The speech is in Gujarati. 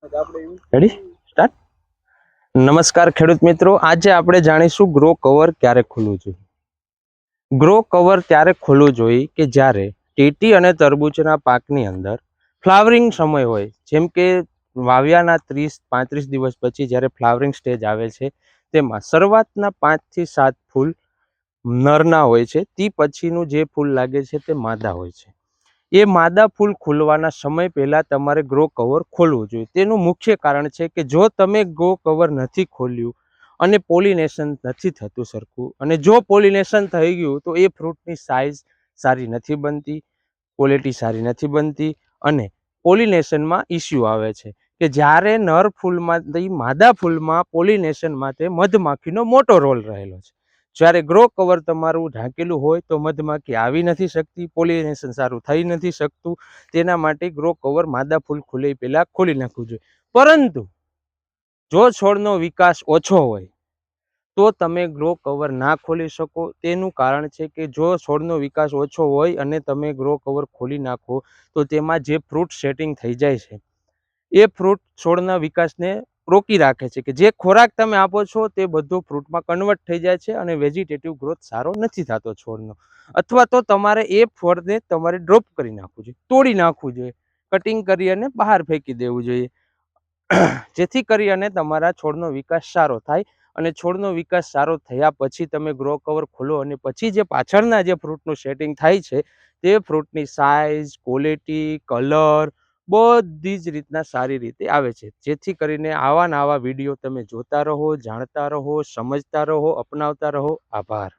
Ready start. નમસ્કાર ખેડૂત મિત્રો, આજે આપણે જાણીશું ગ્રો કવર ક્યારે ખોલવું જોઈએ। ગ્રો કવર ત્યારે ખોલવું જોઈએ કે જ્યારે ટેટી અને તરબૂચના પાકની અંદર ફ્લાવરિંગ સમય હોય, જેમ કે વાવ્યાના 30-35 દિવસ પછી જ્યારે ફ્લાવરિંગ સ્ટેજ આવે છે, તેમાં શરૂઆતના 5 થી 7 ફૂલ નરના હોય છે, તે પછીનું જે ફૂલ લાગે છે તે માદા હોય છે। એ માદા ફૂલ ખુલવાના સમય પહેલા તમારે ગ્રો કવર ખોલવું જોઈએ। તેનું મુખ્ય કારણ છે કે જો તમે ગ્રો કવર નથી ખોલ્યું અને પોલિનેશન નથી થતું સરખું, અને જો પોલિનેશન થઈ ગયું તો એ ફ્રૂટની સાઇઝ સારી નથી બનતી, ક્વોલિટી સારી નથી બનતી, અને પોલિનેશનમાં ઇસ્યુ આવે છે કે જ્યારે નર ફૂલમાંથી માદા ફૂલમાં પોલિનેશન માટે મધમાખીનો મોટો રોલ રહેલો છે। જ્યારે ગ્રો કવર તમારું ઢાંકેલું હોય તો મધમાખી આવી નથી શકતી, પોલિનેશન સારું થઈ નથી શકતું। તેના માટે ગ્રો કવર માદા ફૂલ ખુલે પહેલા ખોલી નાખવું જોઈએ। પરંતુ જો છોડનો વિકાસ ઓછો હોય તો તમે ગ્રો કવર ના ખોલી શકો। તેનું કારણ છે કે જો છોડનો વિકાસ ઓછો હોય અને તમે ગ્રો કવર ખોલી નાખો તો તેમાં જે ફ્રૂટ સેટિંગ થઈ જાય છે એ ફ્રૂટ છોડના વિકાસને રોકી રાખે છે કે જે ખોરાક તમે આપો છો તે બધું ફ્રૂટમાં કન્વર્ટ થઈ જાય છે અને વેજીટેટિવ ગ્રોથ સારો નથી થતો છોડનો। અથવા તો તમારે એ ફળને તમારે ડ્રોપ કરી નાખવું જોઈએ, તોડી નાખવું જોઈએ, કટિંગ કરી અને બહાર ફેંકી દેવું જોઈએ, જેથી કરી અને તમારા છોડનો વિકાસ સારો થાય। અને છોડનો વિકાસ સારો થયા પછી તમે ગ્રો કવર ખોલો અને પછી જે પાછળના જે ફ્રૂટનું સેટિંગ થાય છે તે ફ્રૂટની સાઇઝ, ક્વોલિટી, કલર બધી જ રીતના સારી રીતે આવે છે। જેથી કરીને આવા વિડીયો તમે જોતા રહો, જાણતા રહો, સમજતા રહો, અપનાવતા રહો। આભાર।